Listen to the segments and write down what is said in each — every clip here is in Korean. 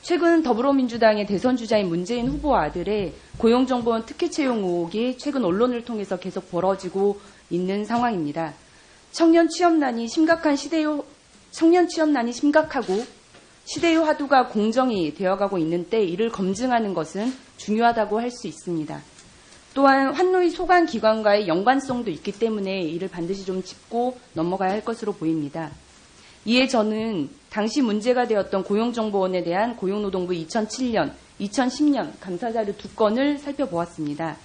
최근 더불어민주당의 대선 주자인 문재인 후보 아들의 고용정보원 특혜 채용 의혹이 최근 언론을 통해서 계속 벌어지고 있는 상황입니다. 청년 취업난이 심각하고 시대의 화두가 공정이 되어가고 있는 때 이를 검증하는 것은 중요하다고 할 수 있습니다. 또한 환노위 소관기관과의 연관성도 있기 때문에 이를 반드시 좀 짚고 넘어가야 할 것으로 보입니다. 이에 저는 당시 문제가 되었던 고용정보원에 대한 고용노동부 2007년, 2010년 감사자료 2건을 살펴보았습니다.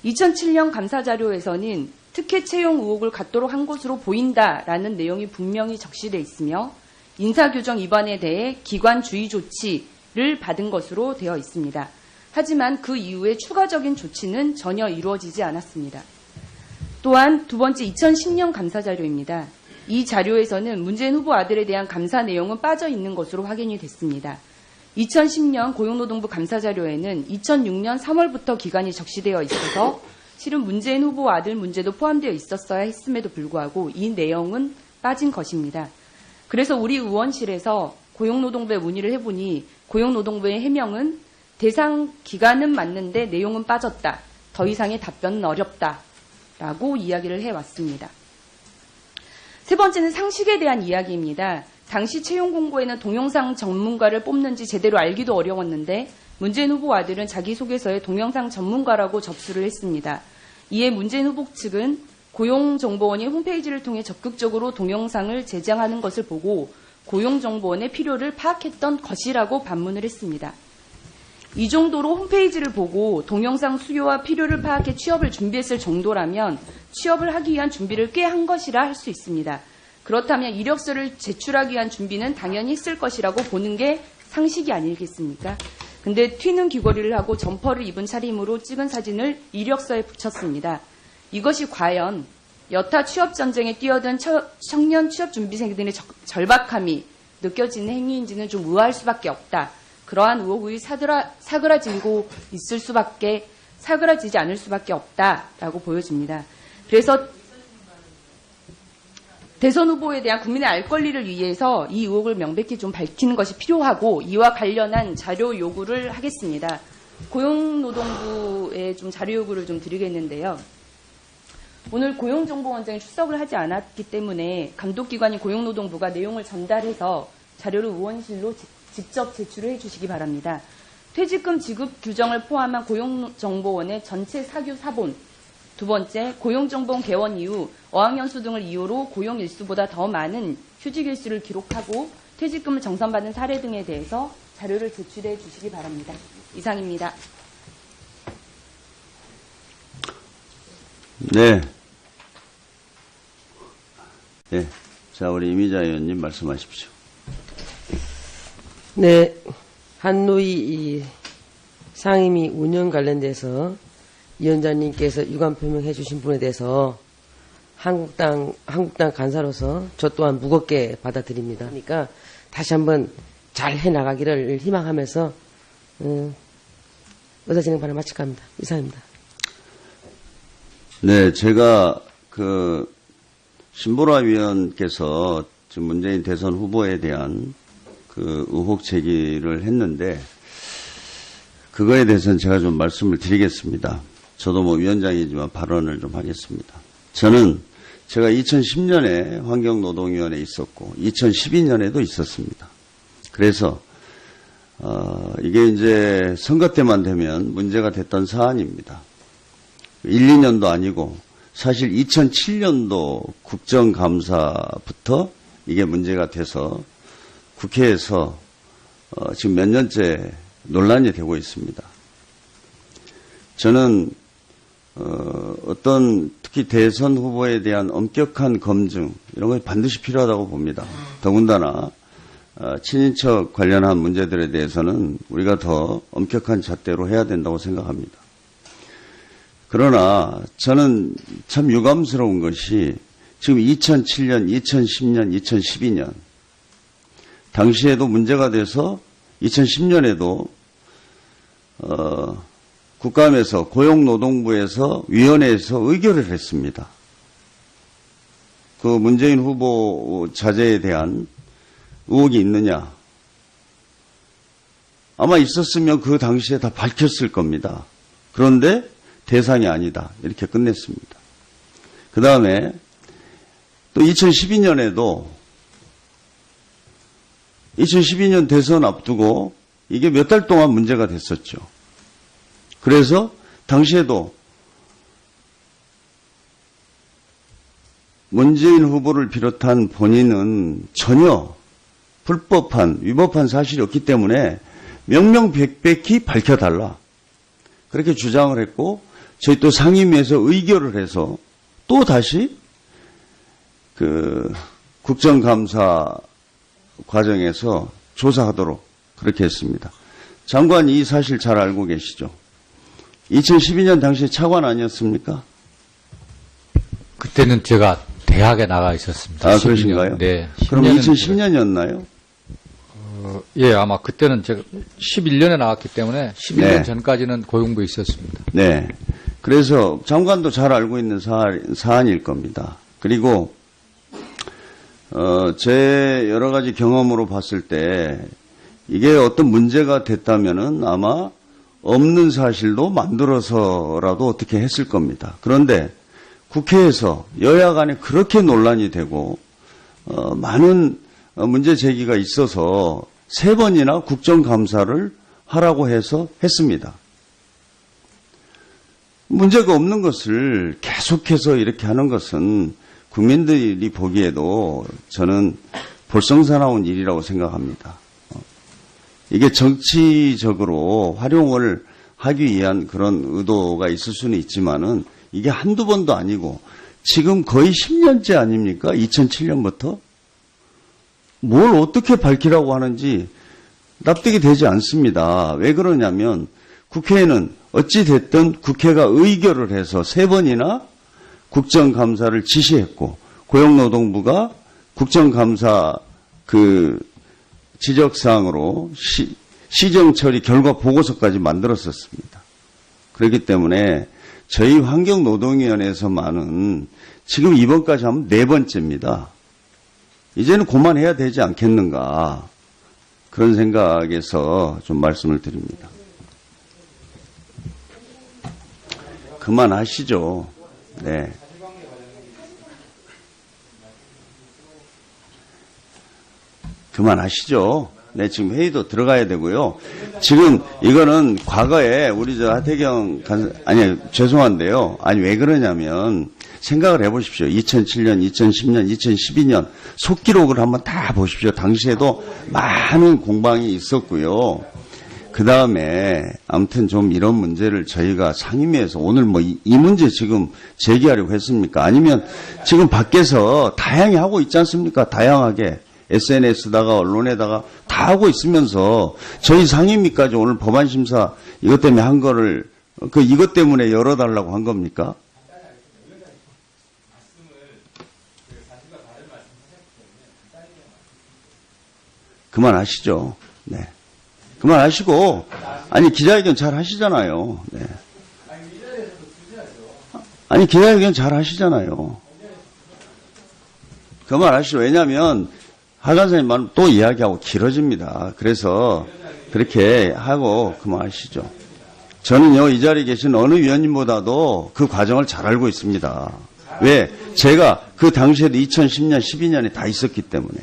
2007년 감사자료에서는 특혜 채용 의혹을 갖도록 한 것으로 보인다라는 내용이 분명히 적시되어 있으며 인사규정 위반에 대해 기관 주의 조치를 받은 것으로 되어 있습니다. 하지만 그 이후에 추가적인 조치는 전혀 이루어지지 않았습니다. 또한 두 번째 2010년 감사자료입니다. 이 자료에서는 문재인 후보 아들에 대한 감사 내용은 빠져 있는 것으로 확인이 됐습니다. 2010년 고용노동부 감사자료에는 2006년 3월부터 기간이 적시되어 있어서 실은 문재인 후보 아들 문제도 포함되어 있었어야 했음에도 불구하고 이 내용은 빠진 것입니다. 그래서 우리 의원실에서 고용노동부에 문의를 해보니 고용노동부의 해명은 대상 기간은 맞는데 내용은 빠졌다. 더 이상의 답변은 어렵다라고 이야기를 해왔습니다. 세 번째는 상식에 대한 이야기입니다. 당시 채용 공고에는 동영상 전문가를 뽑는지 제대로 알기도 어려웠는데 문재인 후보 아들은 자기소개서에 동영상 전문가라고 접수를 했습니다. 이에 문재인 후보 측은 고용정보원이 홈페이지를 통해 적극적으로 동영상을 제작하는 것을 보고 고용정보원의 필요를 파악했던 것이라고 반문을 했습니다. 이 정도로 홈페이지를 보고 동영상 수요와 필요를 파악해 취업을 준비했을 정도라면 취업을 하기 위한 준비를 꽤 한 것이라 할 수 있습니다. 그렇다면 이력서를 제출하기 위한 준비는 당연히 했을 것이라고 보는 게 상식이 아니겠습니까? 근데 튀는 귀걸이를 하고 점퍼를 입은 차림으로 찍은 사진을 이력서에 붙였습니다. 이것이 과연 여타 취업 전쟁에 뛰어든 청년 취업 준비생들의 절박함이 느껴지는 행위인지는 좀 의아할 수밖에 없다. 그러한 의혹이 사그라지지 않을 수밖에 없다라고 보여집니다. 그래서 대선 후보에 대한 국민의 알 권리를 위해서 이 의혹을 명백히 좀 밝히는 것이 필요하고 이와 관련한 자료 요구를 하겠습니다. 고용노동부에 좀 자료 요구를 좀 드리겠는데요. 오늘 고용정보원장이 출석을 하지 않았기 때문에 감독기관인 고용노동부가 내용을 전달해서 자료를 의원실로 직접 제출을 해주시기 바랍니다. 퇴직금 지급 규정을 포함한 고용정보원의 전체 사규 사본, 두 번째, 고용정보원 개원 이후 어학연수 등을 이유로 고용 일수보다 더 많은 휴직 일수를 기록하고 퇴직금을 정산받은 사례 등에 대해서 자료를 제출해 주시기 바랍니다. 이상입니다. 네. 네. 자, 우리 이미자 의원님 말씀하십시오. 네. 한노위 상임위 운영 관련돼서 위원장님께서 유감 표명해 주신 분에 대해서 한국당 간사로서 저 또한 무겁게 받아들입니다. 그러니까 다시 한번 잘 해나가기를 희망하면서 의사진행 발언 마칠까 합니다. 이상입니다. 네, 제가 신보라 위원께서 지금 문재인 대선 후보에 대한 의혹 제기를 했는데 그거에 대해서는 제가 좀 말씀을 드리겠습니다. 저도 위원장이지만 발언을 좀 하겠습니다. 저는 제가 2010년에 환경노동위원회에 있었고 2012년에도 있었습니다. 그래서 이게 이제 선거 때만 되면 문제가 됐던 사안입니다. 1, 2년도 아니고 사실 2007년도 국정감사부터 이게 문제가 돼서 국회에서 지금 몇 년째 논란이 되고 있습니다. 저는 특히 대선 후보에 대한 엄격한 검증 이런 것이 반드시 필요하다고 봅니다. 더군다나 친인척 관련한 문제들에 대해서는 우리가 더 엄격한 잣대로 해야 된다고 생각합니다. 그러나 저는 참 유감스러운 것이 지금 2007년, 2010년, 2012년 당시에도 문제가 돼서 2010년에도 국감에서 고용노동부에서 위원회에서 의결을 했습니다. 그 문재인 후보 자제에 대한 의혹이 있느냐. 아마 있었으면 그 당시에 다 밝혔을 겁니다. 그런데 대상이 아니다. 이렇게 끝냈습니다. 그 다음에 또 2012년에도 2012년 대선 앞두고 이게 몇 달 동안 문제가 됐었죠. 그래서 당시에도 문재인 후보를 비롯한 본인은 전혀 불법한, 위법한 사실이 없기 때문에 명명백백히 밝혀달라. 그렇게 주장을 했고, 저희 또 상임위에서 의결을 해서 또 다시 국정감사 과정에서 조사하도록 그렇게 했습니다. 장관 이 사실 잘 알고 계시죠? 2012년 당시에 차관 아니었습니까? 그때는 제가 대학에 나가 있었습니다. 아, 12년. 그러신가요? 네. 그럼 10년은 2010년이었나요? 예, 아마 그때는 제가 11년에 나왔기 때문에 11년 네. 전까지는 고용부에 있었습니다. 네. 그래서 장관도 잘 알고 있는 사안일 겁니다. 그리고 제 여러 가지 경험으로 봤을 때 이게 어떤 문제가 됐다면은 아마 없는 사실도 만들어서라도 어떻게 했을 겁니다. 그런데 국회에서 여야 간에 그렇게 논란이 되고 많은 문제 제기가 있어서 3번이나 국정감사를 하라고 해서 했습니다. 문제가 없는 것을 계속해서 이렇게 하는 것은 국민들이 보기에도 저는 볼썽사나운 일이라고 생각합니다. 이게 정치적으로 활용을 하기 위한 그런 의도가 있을 수는 있지만은 이게 한두 번도 아니고 지금 거의 10년째 아닙니까? 2007년부터? 뭘 어떻게 밝히라고 하는지 납득이 되지 않습니다. 왜 그러냐면 국회에는 어찌됐든 국회가 의결을 해서 3번이나 국정감사를 지시했고 고용노동부가 국정감사 지적사항으로 시정처리 결과 보고서까지 만들었었습니다. 그렇기 때문에 저희 환경노동위원회에서만은 지금 이번까지 하면 4번째입니다. 이제는 그만해야 되지 않겠는가 그런 생각에서 좀 말씀을 드립니다. 그만하시죠. 네. 그만하시죠. 네, 지금 회의도 들어가야 되고요. 지금 이거는 과거에 우리 하태경 아니 죄송한데요. 아니 왜 그러냐면 생각을 해보십시오. 2007년, 2010년, 2012년 속기록을 한번 다 보십시오. 당시에도 많은 공방이 있었고요. 그 다음에 아무튼 좀 이런 문제를 저희가 상임위에서 오늘 뭐 이 문제 지금 제기하려고 했습니까? 아니면 지금 밖에서 다양히 하고 있지 않습니까? 다양하게. SNS다가 언론에다가 다 하고 있으면서 저희 상임위까지 오늘 법안심사 이것 때문에 한 거를 이것 때문에 열어달라고 한 겁니까? 그만하시죠. 네. 그만하시고 아니 기자회견 잘 하시잖아요. 네. 아니 기자회견 잘 하시잖아요. 그만하시죠. 왜냐하면 하관사님 말은 또 이야기하고 길어집니다. 그래서 그렇게 하고 그만하시죠. 저는요, 이 자리에 계신 어느 위원님보다도 그 과정을 잘 알고 있습니다. 왜? 제가 그 당시에도 2010년, 12년에 다 있었기 때문에.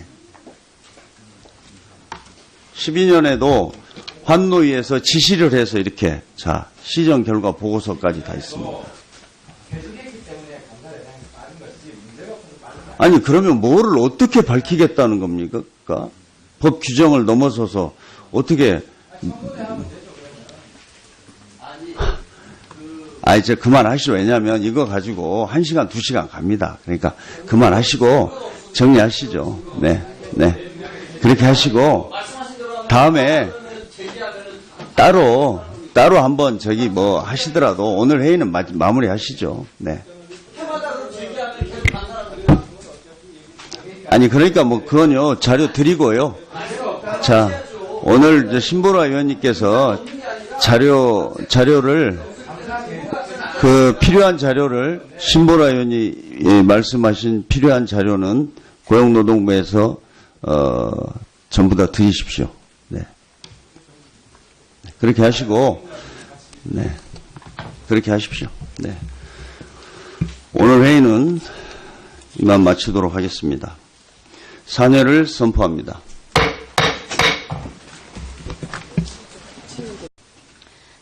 12년에도 환노위에서 지시를 해서 이렇게, 자, 시정 결과 보고서까지 다 있습니다. 아니 그러면 뭐를 어떻게 밝히겠다는 겁니까? 법 규정을 넘어서서 어떻게 이제 그만하시죠. 왜냐하면 이거 가지고 1시간 2시간 갑니다. 그러니까 그만하시고 정리하시죠. 네. 그렇게 하시고 다음에 따로 한번 저기 뭐 하시더라도 오늘 회의는 마무리 하시죠. 네. 아니 그러니까 뭐 그건요 자료 드리고요. 자 오늘 신보라 의원님께서 자료를 필요한 자료를 신보라 의원이 말씀하신 필요한 자료는 고용노동부에서 전부 다 드리십시오. 네. 그렇게 하시고, 네. 그렇게 하십시오. 네. 오늘 회의는 이만 마치도록 하겠습니다. 사퇴를 선포합니다.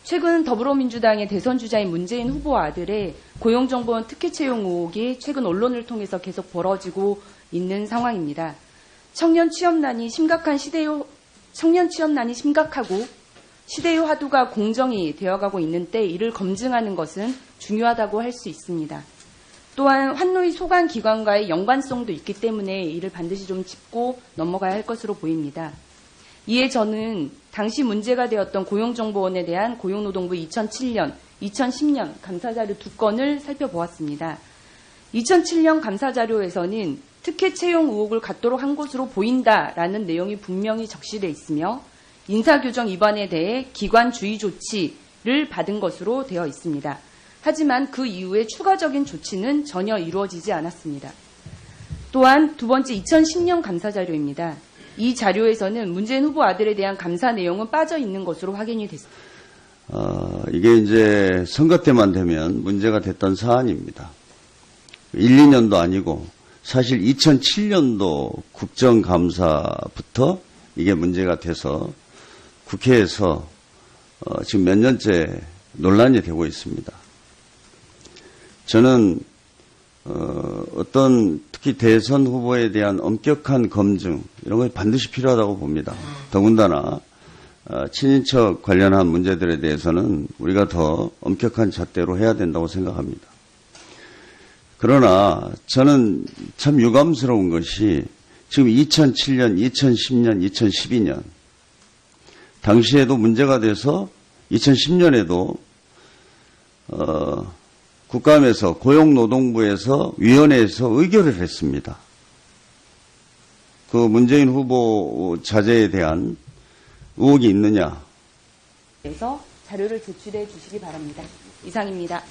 최근 더불어민주당의 대선 주자인 문재인 후보 아들의 고용정보원 특혜 채용 의혹이 최근 언론을 통해서 계속 벌어지고 있는 상황입니다. 청년 취업난이 심각하고 시대의 화두가 공정이 되어가고 있는 때 이를 검증하는 것은 중요하다고 할 수 있습니다. 또한 환노위 소관 기관과의 연관성도 있기 때문에 이를 반드시 좀 짚고 넘어가야 할 것으로 보입니다. 이에 저는 당시 문제가 되었던 고용정보원에 대한 고용노동부 2007년, 2010년 감사자료 2건을 살펴보았습니다. 2007년 감사자료에서는 특혜 채용 의혹을 갖도록 한 것으로 보인다라는 내용이 분명히 적시되어 있으며 인사규정 위반에 대해 기관 주의 조치를 받은 것으로 되어 있습니다. 하지만 그 이후에 추가적인 조치는 전혀 이루어지지 않았습니다. 또한 두 번째 2010년 감사자료입니다. 이 자료에서는 문재인 후보 아들에 대한 감사 내용은 빠져 있는 것으로 확인이 됐습니다. 이게 이제 선거 때만 되면 문제가 됐던 사안입니다. 1, 2년도 아니고 사실 2007년도 국정감사부터 이게 문제가 돼서 국회에서 지금 몇 년째 논란이 되고 있습니다. 저는 어떤 특히 대선 후보에 대한 엄격한 검증 이런 거 반드시 필요하다고 봅니다. 더군다나 친인척 관련한 문제들에 대해서는 우리가 더 엄격한 잣대로 해야 된다고 생각합니다. 그러나 저는 참 유감스러운 것이 지금 2007년, 2010년, 2012년 당시에도 문제가 돼서 2010년에도 국감에서 고용노동부에서 위원회에서 의결을 했습니다. 그 문재인 후보 자제에 대한 의혹이 있느냐? 그래서 자료를 제출해 주시기 바랍니다. 이상입니다.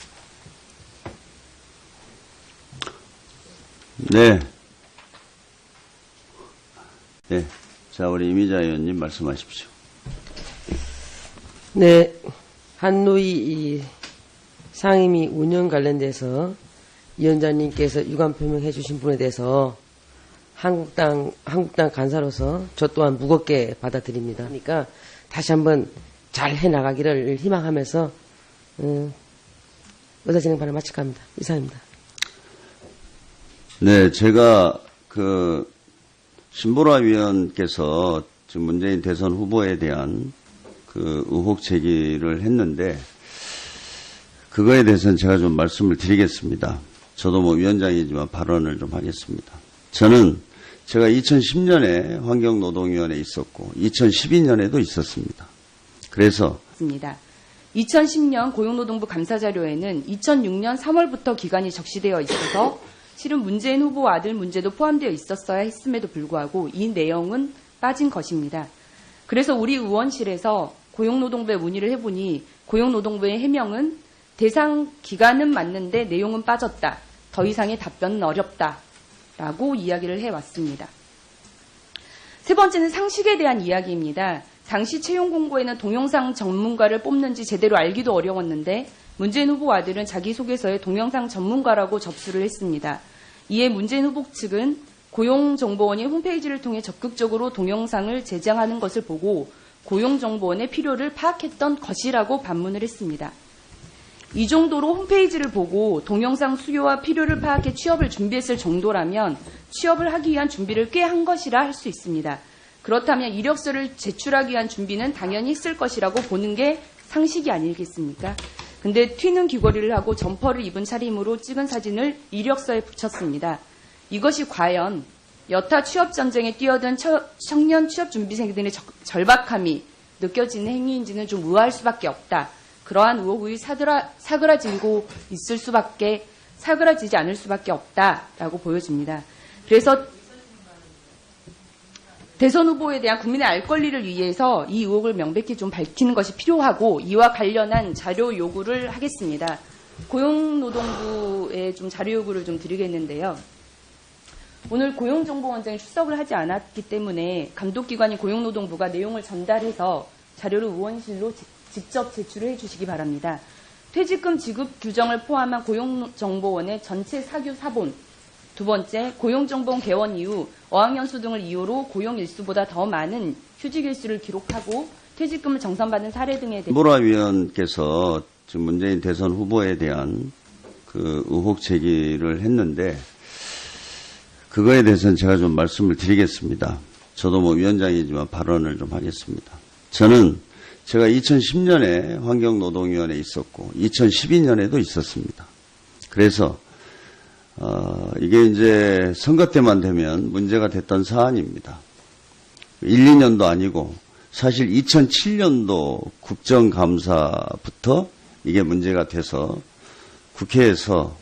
네. 네. 자, 우리 이미자 의원님 말씀하십시오. 네, 한노위 상임위 운영 관련돼서 위원장님께서 유감 표명해 주신 분에 대해서 한국당 간사로서 저 또한 무겁게 받아들입니다. 그러니까 다시 한번 잘 해나가기를 희망하면서 의사진행 발언 마칠까 합니다. 이상입니다. 네, 제가 신보라 위원께서 지금 문재인 대선 후보에 대한 그 의혹 제기를 했는데 그거에 대해서는 제가 좀 말씀을 드리겠습니다. 저도 뭐 위원장이지만 발언을 좀 하겠습니다. 저는 제가 2010년에 환경노동위원회에 있었고 2012년에도 있었습니다. 그래서 2010년 고용노동부 감사자료에는 2006년 3월부터 기간이 적시되어 있어서 실은 문재인 후보 아들 문제도 포함되어 있었어야 했음에도 불구하고 이 내용은 빠진 것입니다. 그래서 우리 의원실에서 고용노동부에 문의를 해보니 고용노동부의 해명은 대상 기간은 맞는데 내용은 빠졌다. 더 이상의 답변은 어렵다라고 이야기를 해왔습니다. 세 번째는 상식에 대한 이야기입니다. 당시 채용 공고에는 동영상 전문가를 뽑는지 제대로 알기도 어려웠는데 문재인 후보 아들은 자기소개서에 동영상 전문가라고 접수를 했습니다. 이에 문재인 후보 측은 고용정보원이 홈페이지를 통해 적극적으로 동영상을 제작하는 것을 보고 고용정보원의 필요를 파악했던 것이라고 반문을 했습니다. 이 정도로 홈페이지를 보고 동영상 수요와 필요를 파악해 취업을 준비했을 정도라면 취업을 하기 위한 준비를 꽤 한 것이라 할 수 있습니다. 그렇다면 이력서를 제출하기 위한 준비는 당연히 했을 것이라고 보는 게 상식이 아니겠습니까? 근데 튀는 귀걸이를 하고 점퍼를 입은 차림으로 찍은 사진을 이력서에 붙였습니다. 이것이 과연 여타 취업 전쟁에 뛰어든 청년 취업 준비생들의 절박함이 느껴지는 행위인지는 좀 의아할 수밖에 없다. 그러한 의혹이 사그라지지 않을 수밖에 없다라고 보여집니다. 그래서 대선 후보에 대한 국민의 알 권리를 위해서 이 의혹을 명백히 좀 밝히는 것이 필요하고 이와 관련한 자료 요구를 하겠습니다. 고용노동부에 좀 자료 요구를 좀 드리겠는데요. 오늘 고용정보원장이 출석을 하지 않았기 때문에 감독기관인 고용노동부가 내용을 전달해서 자료를 의원실로 직접 제출해 주시기 바랍니다. 퇴직금 지급 규정을 포함한 고용정보원의 전체 사규 사본, 두 번째, 고용정보원 개원 이후 어학연수 등을 이유로 고용 일수보다 더 많은 휴직 일수를 기록하고 퇴직금을 정산받은 사례 등에 대해 김보라 위원께서 지금 문재인 대선 후보에 대한 그 의혹 제기를 했는데 그거에 대해서는 제가 좀 말씀을 드리겠습니다. 저도 뭐 위원장이지만 발언을 좀 하겠습니다. 저는 제가 2010년에 환경노동위원회에 있었고 2012년에도 있었습니다. 그래서 이게 이제 선거 때만 되면 문제가 됐던 사안입니다. 1, 2년도 아니고 사실 2007년도 국정감사부터 이게 문제가 돼서 국회에서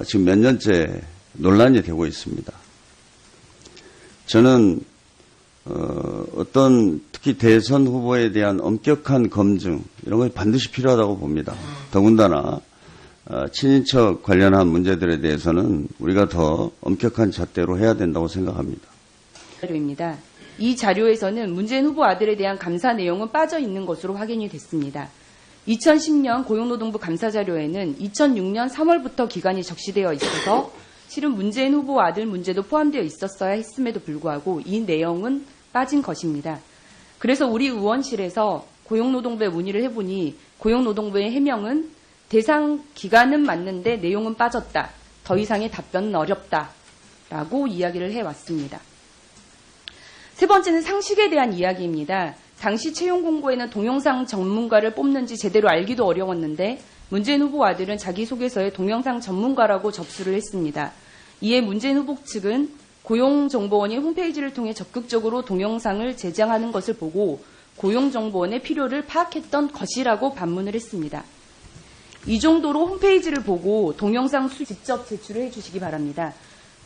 지금 몇 년째 논란이 되고 있습니다. 저는 어떤 특히 대선 후보에 대한 엄격한 검증 이런 것이 반드시 필요하다고 봅니다. 더군다나 친인척 관련한 문제들에 대해서는 우리가 더 엄격한 잣대로 해야 된다고 생각합니다. 자료입니다. 이 자료에서는 문재인 후보 아들에 대한 감사 내용은 빠져 있는 것으로 확인이 됐습니다. 2010년 고용노동부 감사 자료에는 2006년 3월부터 기간이 적시되어 있어서 실은 문재인 후보 아들 문제도 포함되어 있었어야 했음에도 불구하고 이 내용은 빠진 것입니다. 그래서 우리 의원실에서 고용노동부에 문의를 해보니 고용노동부의 해명은 대상 기간은 맞는데 내용은 빠졌다. 더 이상의 답변은 어렵다. 라고 이야기를 해왔습니다. 세 번째는 상식에 대한 이야기입니다. 당시 채용 공고에는 동영상 전문가를 뽑는지 제대로 알기도 어려웠는데 문재인 후보 아들은 자기소개서에 동영상 전문가라고 접수를 했습니다. 이에 문재인 후보 측은 고용정보원이 홈페이지를 통해 적극적으로 동영상을 제작하는 것을 보고 고용정보원의 필요를 파악했던 것이라고 반문을 했습니다. 이 정도로 홈페이지를 보고 동영상 직접 제출해 주시기 바랍니다.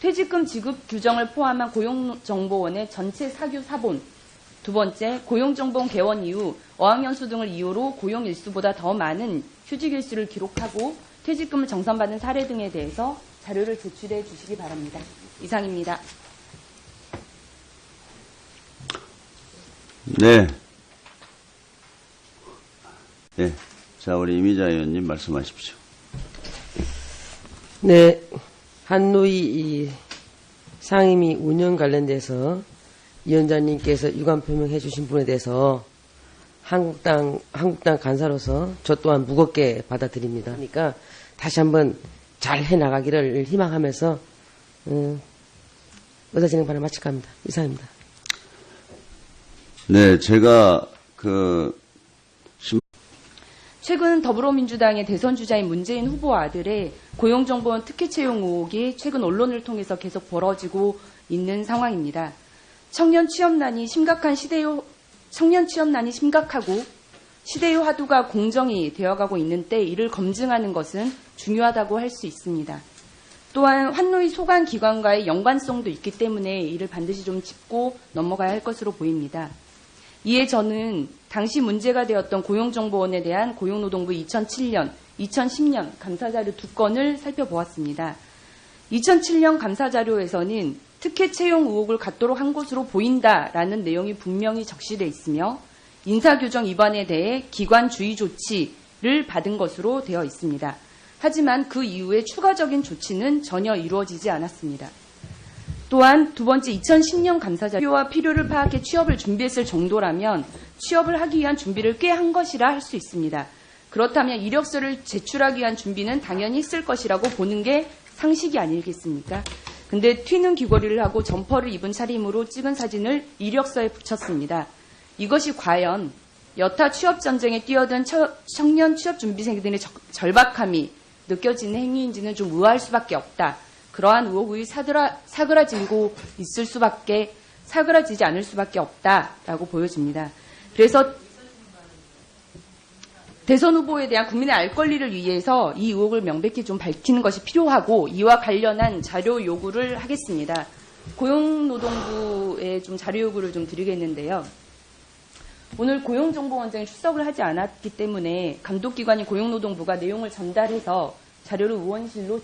퇴직금 지급 규정을 포함한 고용정보원의 전체 사규 사본, 두 번째, 고용정보원 개원 이후 어학연수 등을 이유로 고용 일수보다 더 많은 휴직 일수를 기록하고 퇴직금을 정산받은 사례 등에 대해서 자료를 제출해 주시기 바랍니다. 이상입니다. 네. 네. 자, 우리 이미자 의원님 말씀하십시오. 네, 한노이 상임위 운영 관련돼서 위원장님께서 유감 표명해 주신 분에 대해서 한국당 간사로서 저 또한 무겁게 받아들입니다. 그러니까 다시 한번 잘 해나가기를 희망하면서 의사진행 발언 마칠까 합니다. 이상입니다. 네, 제가 최근 더불어민주당의 대선 주자인 문재인 후보 아들의 고용정보원 특혜 채용 의혹이 최근 언론을 통해서 계속 벌어지고 있는 상황입니다. 청년 취업난이 심각하고 시대의 화두가 공정이 되어가고 있는 때 이를 검증하는 것은 중요하다고 할 수 있습니다. 또한 환노위 소관 기관과의 연관성도 있기 때문에 이를 반드시 좀 짚고 넘어가야 할 것으로 보입니다. 이에 저는 당시 문제가 되었던 고용정보원에 대한 고용노동부 2007년, 2010년 감사자료 2건을 살펴보았습니다. 2007년 감사자료에서는 특혜 채용 의혹을 갖도록 한 것으로 보인다라는 내용이 분명히 적시되어 있으며 인사규정 위반에 대해 기관 주의 조치를 받은 것으로 되어 있습니다. 하지만 그 이후에 추가적인 조치는 전혀 이루어지지 않았습니다. 또한 두 번째 2010년 감사자료와 필요를 파악해 취업을 준비했을 정도라면 취업을 하기 위한 준비를 꽤 한 것이라 할 수 있습니다. 그렇다면 이력서를 제출하기 위한 준비는 당연히 했을 것이라고 보는 게 상식이 아니겠습니까? 근데 튀는 귀걸이를 하고 점퍼를 입은 차림으로 찍은 사진을 이력서에 붙였습니다. 이것이 과연 여타 취업 전쟁에 뛰어든 청년 취업 준비생들의 절박함이 느껴지는 행위인지는 좀 의아할 수밖에 없다. 그러한 의혹이 사그라지지 않을 수밖에 없다라고 보여집니다. 그래서 대선 후보에 대한 국민의 알 권리를 위해서 이 의혹을 명백히 좀 밝히는 것이 필요하고 이와 관련한 자료 요구를 하겠습니다. 고용노동부에 좀 자료 요구를 좀 드리겠는데요. 오늘 고용정보원장이 출석을 하지 않았기 때문에 감독기관인 고용노동부가 내용을 전달해서 자료를 의원실로